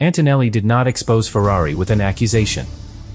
Antonelli did not expose Ferrari with an accusation.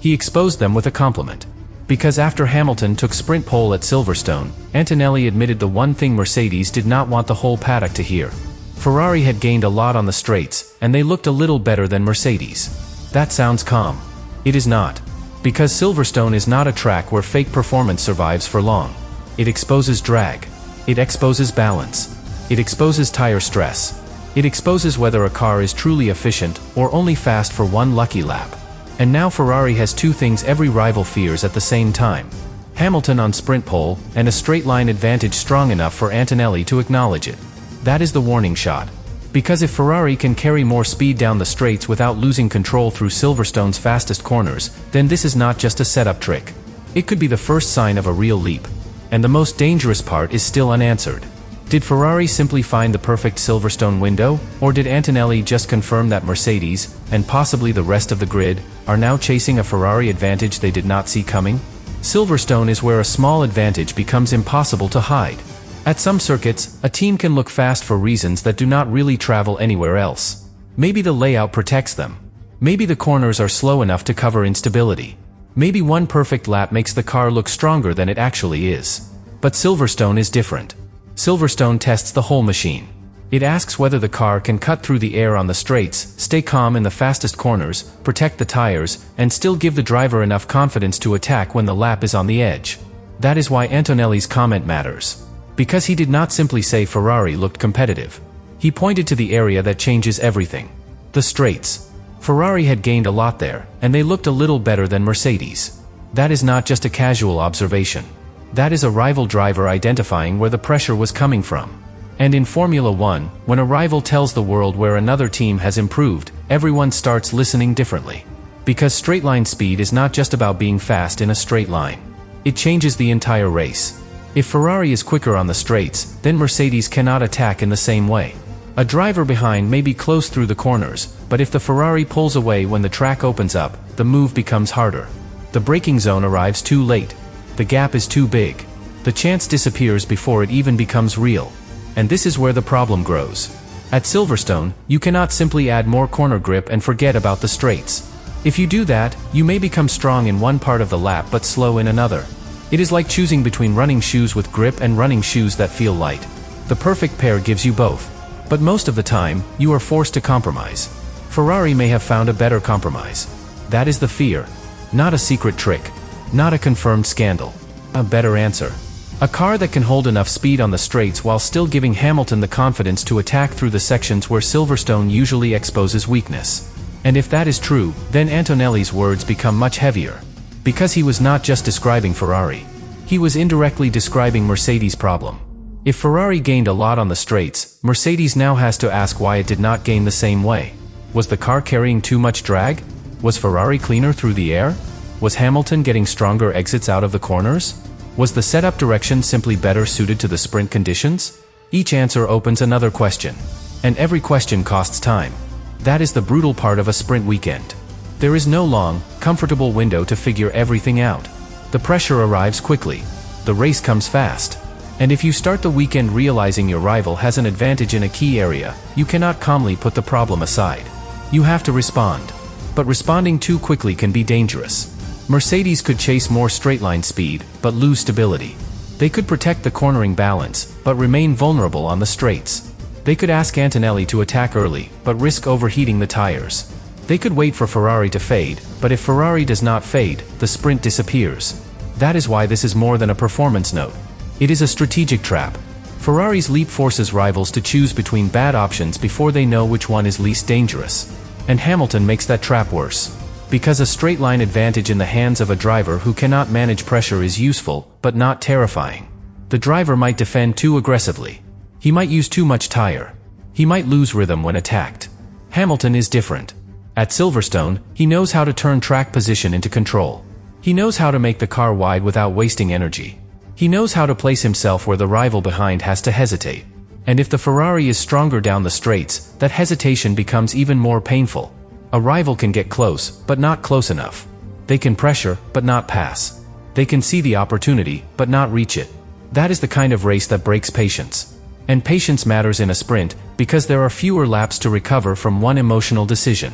He exposed them with a compliment. Because after Hamilton took sprint pole at Silverstone, Antonelli admitted the one thing Mercedes did not want the whole paddock to hear. Ferrari had gained a lot on the straights, and they looked a little better than Mercedes. That sounds calm. It is not. Because Silverstone is not a track where fake performance survives for long. It exposes drag. It exposes balance. It exposes tire stress. It exposes whether a car is truly efficient or only fast for one lucky lap. And now Ferrari has two things every rival fears at the same time. Hamilton on sprint pole, and a straight-line advantage strong enough for Antonelli to acknowledge it. That is the warning shot. Because if Ferrari can carry more speed down the straights without losing control through Silverstone's fastest corners, then this is not just a setup trick. It could be the first sign of a real leap. And the most dangerous part is still unanswered. Did Ferrari simply find the perfect Silverstone window, or did Antonelli just confirm that Mercedes, and possibly the rest of the grid, are now chasing a Ferrari advantage they did not see coming? Silverstone is where a small advantage becomes impossible to hide. At some circuits, a team can look fast for reasons that do not really travel anywhere else. Maybe the layout protects them. Maybe the corners are slow enough to cover instability. Maybe one perfect lap makes the car look stronger than it actually is. But Silverstone is different. Silverstone tests the whole machine. It asks whether the car can cut through the air on the straights, stay calm in the fastest corners, protect the tires, and still give the driver enough confidence to attack when the lap is on the edge. That is why Antonelli's comment matters. Because he did not simply say Ferrari looked competitive. He pointed to the area that changes everything. The straights. Ferrari had gained a lot there, and they looked a little better than Mercedes. That is not just a casual observation. That is a rival driver identifying where the pressure was coming from. And in Formula 1, when a rival tells the world where another team has improved, everyone starts listening differently. Because straight-line speed is not just about being fast in a straight line. It changes the entire race. If Ferrari is quicker on the straights, then Mercedes cannot attack in the same way. A driver behind may be close through the corners, but if the Ferrari pulls away when the track opens up, the move becomes harder. The braking zone arrives too late. The gap is too big. The chance disappears before it even becomes real. And this is where the problem grows. At Silverstone, you cannot simply add more corner grip and forget about the straights. If you do that, you may become strong in one part of the lap but slow in another. It is like choosing between running shoes with grip and running shoes that feel light. The perfect pair gives you both. But most of the time, you are forced to compromise. Ferrari may have found a better compromise. That is the fear. Not a secret trick. Not a confirmed scandal. A better answer. A car that can hold enough speed on the straights while still giving Hamilton the confidence to attack through the sections where Silverstone usually exposes weakness. And if that is true, then Antonelli's words become much heavier. Because he was not just describing Ferrari. He was indirectly describing Mercedes' problem. If Ferrari gained a lot on the straights, Mercedes now has to ask why it did not gain the same way. Was the car carrying too much drag? Was Ferrari cleaner through the air? Was Hamilton getting stronger exits out of the corners? Was the setup direction simply better suited to the sprint conditions? Each answer opens another question. And every question costs time. That is the brutal part of a sprint weekend. There is no long, comfortable window to figure everything out. The pressure arrives quickly. The race comes fast. And if you start the weekend realizing your rival has an advantage in a key area, you cannot calmly put the problem aside. You have to respond. But responding too quickly can be dangerous. Mercedes could chase more straight-line speed, but lose stability. They could protect the cornering balance, but remain vulnerable on the straights. They could ask Antonelli to attack early, but risk overheating the tires. They could wait for Ferrari to fade, but if Ferrari does not fade, the sprint disappears. That is why this is more than a performance note. It is a strategic trap. Ferrari's leap forces rivals to choose between bad options before they know which one is least dangerous. And Hamilton makes that trap worse. Because a straight-line advantage in the hands of a driver who cannot manage pressure is useful, but not terrifying. The driver might defend too aggressively. He might use too much tire. He might lose rhythm when attacked. Hamilton is different. At Silverstone, he knows how to turn track position into control. He knows how to make the car wide without wasting energy. He knows how to place himself where the rival behind has to hesitate. And if the Ferrari is stronger down the straights, that hesitation becomes even more painful. A rival can get close, but not close enough. They can pressure, but not pass. They can see the opportunity, but not reach it. That is the kind of race that breaks patience. And patience matters in a sprint, because there are fewer laps to recover from one emotional decision.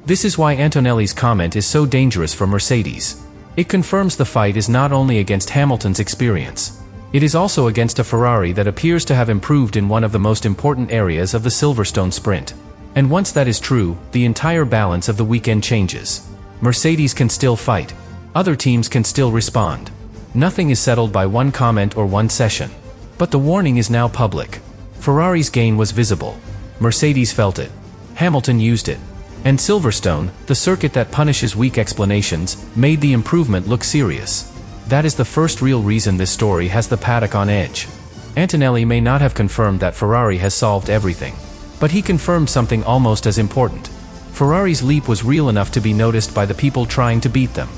This is why Antonelli's comment is so dangerous for Mercedes. It confirms the fight is not only against Hamilton's experience. It is also against a Ferrari that appears to have improved in one of the most important areas of the Silverstone sprint. And once that is true, the entire balance of the weekend changes. Mercedes can still fight. Other teams can still respond. Nothing is settled by one comment or one session. But the warning is now public. Ferrari's gain was visible. Mercedes felt it. Hamilton used it. And Silverstone, the circuit that punishes weak explanations, made the improvement look serious. That is the first real reason this story has the paddock on edge. Antonelli may not have confirmed that Ferrari has solved everything. But he confirmed something almost as important. Ferrari's leap was real enough to be noticed by the people trying to beat them.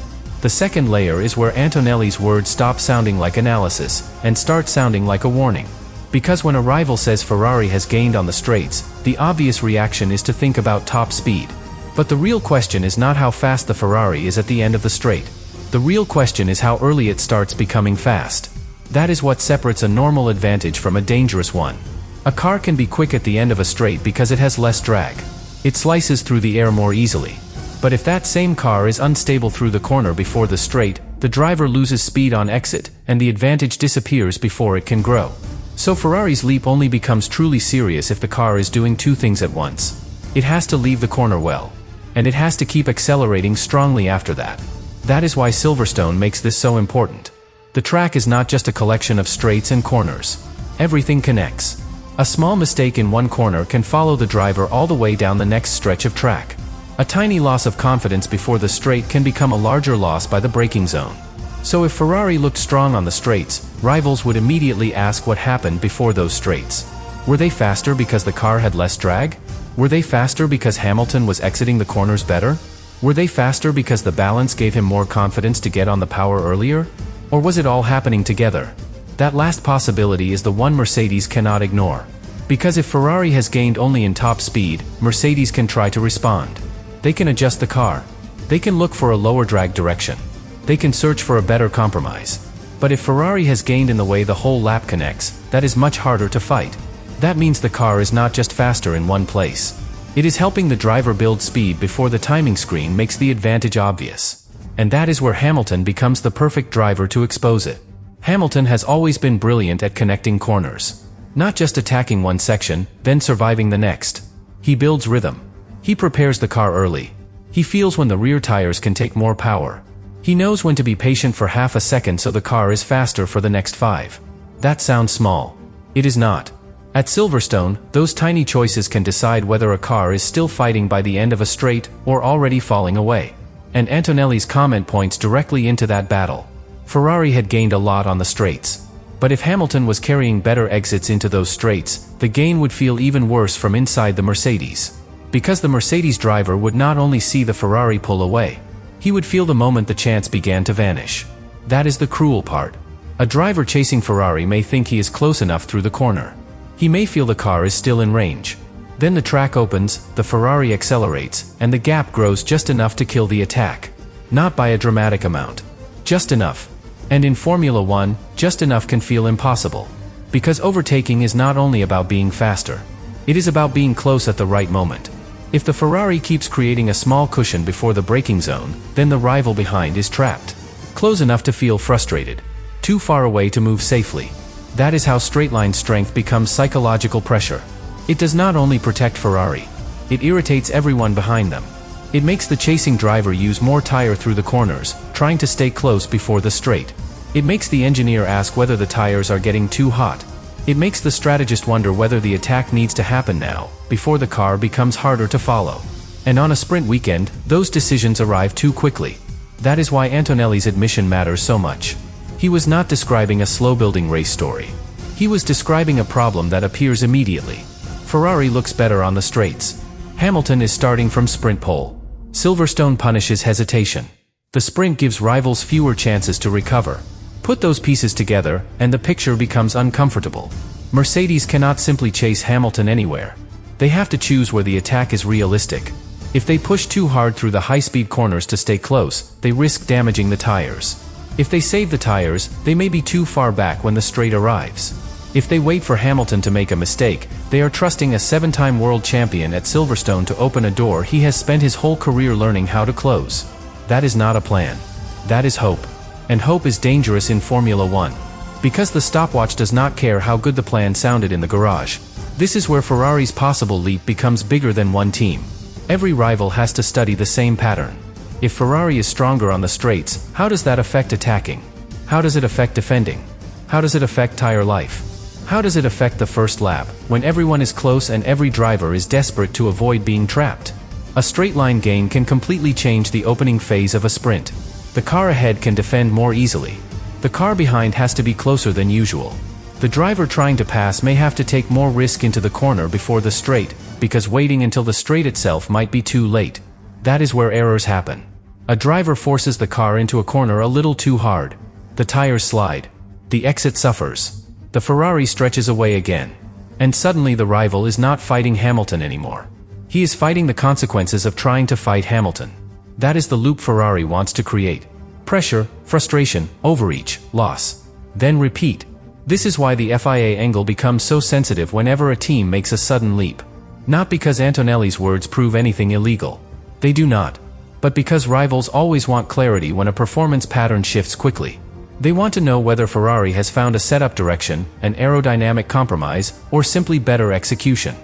The second layer is where Antonelli's words stop sounding like analysis, and start sounding like a warning. Because when a rival says Ferrari has gained on the straights, the obvious reaction is to think about top speed. But the real question is not how fast the Ferrari is at the end of the straight. The real question is how early it starts becoming fast. That is what separates a normal advantage from a dangerous one. A car can be quick at the end of a straight because it has less drag. It slices through the air more easily. But if that same car is unstable through the corner before the straight, the driver loses speed on exit, and the advantage disappears before it can grow. So Ferrari's leap only becomes truly serious if the car is doing two things at once. It has to leave the corner well. And it has to keep accelerating strongly after that. That is why Silverstone makes this so important. The track is not just a collection of straights and corners. Everything connects. A small mistake in one corner can follow the driver all the way down the next stretch of track. A tiny loss of confidence before the straight can become a larger loss by the braking zone. So if Ferrari looked strong on the straights, rivals would immediately ask what happened before those straights. Were they faster because the car had less drag? Were they faster because Hamilton was exiting the corners better? Were they faster because the balance gave him more confidence to get on the power earlier? Or was it all happening together? That last possibility is the one Mercedes cannot ignore. Because if Ferrari has gained only in top speed, Mercedes can try to respond. They can adjust the car. They can look for a lower drag direction. They can search for a better compromise. But if Ferrari has gained in the way the whole lap connects, that is much harder to fight. That means the car is not just faster in one place. It is helping the driver build speed before the timing screen makes the advantage obvious. And that is where Hamilton becomes the perfect driver to expose it. Hamilton has always been brilliant at connecting corners. Not just attacking one section, then surviving the next. He builds rhythm. He prepares the car early. He feels when the rear tires can take more power. He knows when to be patient for half a second so the car is faster for the next 5. That sounds small. It is not. At Silverstone, those tiny choices can decide whether a car is still fighting by the end of a straight or already falling away. And Antonelli's comment points directly into that battle. Ferrari had gained a lot on the straights. But if Hamilton was carrying better exits into those straights, the gain would feel even worse from inside the Mercedes. Because the Mercedes driver would not only see the Ferrari pull away, he would feel the moment the chance began to vanish. That is the cruel part. A driver chasing Ferrari may think he is close enough through the corner. He may feel the car is still in range. Then the track opens, the Ferrari accelerates, and the gap grows just enough to kill the attack. Not by a dramatic amount. Just enough. And in Formula 1, just enough can feel impossible. Because overtaking is not only about being faster. It is about being close at the right moment. If the Ferrari keeps creating a small cushion before the braking zone, then the rival behind is trapped. Close enough to feel frustrated. Too far away to move safely. That is how straight-line strength becomes psychological pressure. It does not only protect Ferrari. It irritates everyone behind them. It makes the chasing driver use more tire through the corners, trying to stay close before the straight. It makes the engineer ask whether the tires are getting too hot. It makes the strategist wonder whether the attack needs to happen now, before the car becomes harder to follow. And on a sprint weekend, those decisions arrive too quickly. That is why Antonelli's admission matters so much. He was not describing a slow-building race story. He was describing a problem that appears immediately. Ferrari looks better on the straights. Hamilton is starting from sprint pole. Silverstone punishes hesitation. The sprint gives rivals fewer chances to recover. Put those pieces together, and the picture becomes uncomfortable. Mercedes cannot simply chase Hamilton anywhere. They have to choose where the attack is realistic. If they push too hard through the high-speed corners to stay close, they risk damaging the tires. If they save the tires, they may be too far back when the straight arrives. If they wait for Hamilton to make a mistake, they are trusting a 7-time world champion at Silverstone to open a door he has spent his whole career learning how to close. That is not a plan. That is hope. And hope is dangerous in Formula 1. Because the stopwatch does not care how good the plan sounded in the garage. This is where Ferrari's possible leap becomes bigger than one team. Every rival has to study the same pattern. If Ferrari is stronger on the straights, how does that affect attacking? How does it affect defending? How does it affect tire life? How does it affect the first lap, when everyone is close and every driver is desperate to avoid being trapped? A straight line gain can completely change the opening phase of a sprint. The car ahead can defend more easily. The car behind has to be closer than usual. The driver trying to pass may have to take more risk into the corner before the straight, because waiting until the straight itself might be too late. That is where errors happen. A driver forces the car into a corner a little too hard. The tires slide. The exit suffers. The Ferrari stretches away again. And suddenly the rival is not fighting Hamilton anymore. He is fighting the consequences of trying to fight Hamilton. That is the loop Ferrari wants to create. Pressure, frustration, overreach, loss. Then repeat. This is why the FIA angle becomes so sensitive whenever a team makes a sudden leap. Not because Antonelli's words prove anything illegal. They do not. But because rivals always want clarity when a performance pattern shifts quickly. They want to know whether Ferrari has found a setup direction, an aerodynamic compromise, or simply better execution.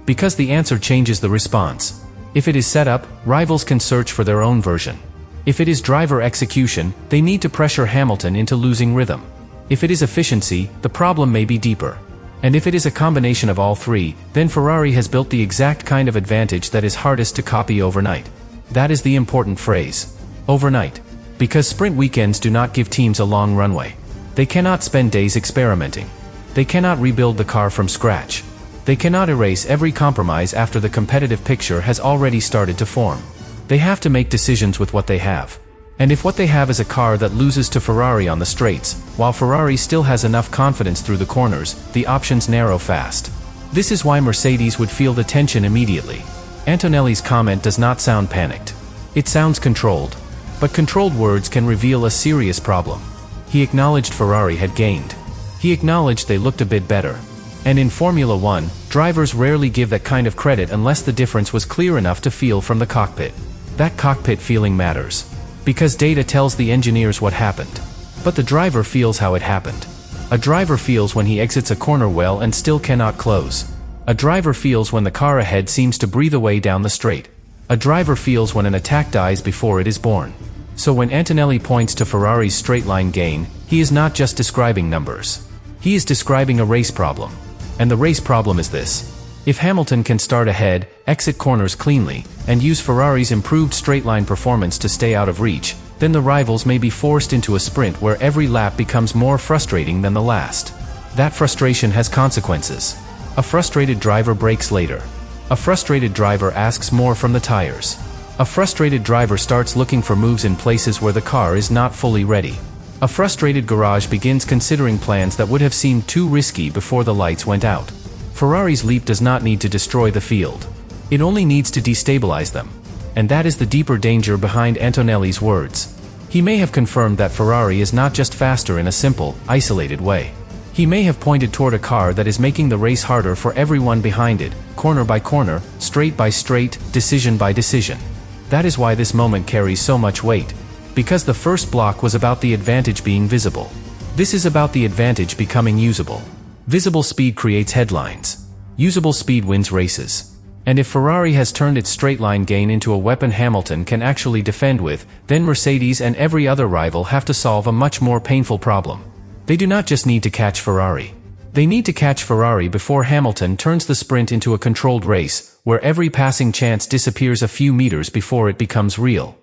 Because the answer changes the response. If it is setup, rivals can search for their own version. If it is driver execution, they need to pressure Hamilton into losing rhythm. If it is efficiency, the problem may be deeper. And if it is a combination of all three, then Ferrari has built the exact kind of advantage that is hardest to copy overnight. That is the important phrase. Overnight. Because sprint weekends do not give teams a long runway. They cannot spend days experimenting. They cannot rebuild the car from scratch. They cannot erase every compromise after the competitive picture has already started to form. They have to make decisions with what they have. And if what they have is a car that loses to Ferrari on the straights, while Ferrari still has enough confidence through the corners, the options narrow fast. This is why Mercedes would feel the tension immediately. Antonelli's comment does not sound panicked. It sounds controlled. But controlled words can reveal a serious problem. He acknowledged Ferrari had gained. He acknowledged they looked a bit better. And in Formula 1, drivers rarely give that kind of credit unless the difference was clear enough to feel from the cockpit. That cockpit feeling matters. Because data tells the engineers what happened. But the driver feels how it happened. A driver feels when he exits a corner well and still cannot close. A driver feels when the car ahead seems to breathe away down the straight. A driver feels when an attack dies before it is born. So when Antonelli points to Ferrari's straight-line gain, he is not just describing numbers. He is describing a race problem. And the race problem is this. If Hamilton can start ahead, exit corners cleanly, and use Ferrari's improved straight-line performance to stay out of reach, then the rivals may be forced into a sprint where every lap becomes more frustrating than the last. That frustration has consequences. A frustrated driver brakes later. A frustrated driver asks more from the tires. A frustrated driver starts looking for moves in places where the car is not fully ready. A frustrated garage begins considering plans that would have seemed too risky before the lights went out. Ferrari's leap does not need to destroy the field. It only needs to destabilize them. And that is the deeper danger behind Antonelli's words. He may have confirmed that Ferrari is not just faster in a simple, isolated way. He may have pointed toward a car that is making the race harder for everyone behind it, corner by corner, straight by straight, decision by decision. That is why this moment carries so much weight. Because the first block was about the advantage being visible. This is about the advantage becoming usable. Visible speed creates headlines. Usable speed wins races. And if Ferrari has turned its straight-line gain into a weapon Hamilton can actually defend with, then Mercedes and every other rival have to solve a much more painful problem. They do not just need to catch Ferrari. They need to catch Ferrari before Hamilton turns the sprint into a controlled race, where every passing chance disappears a few meters before it becomes real.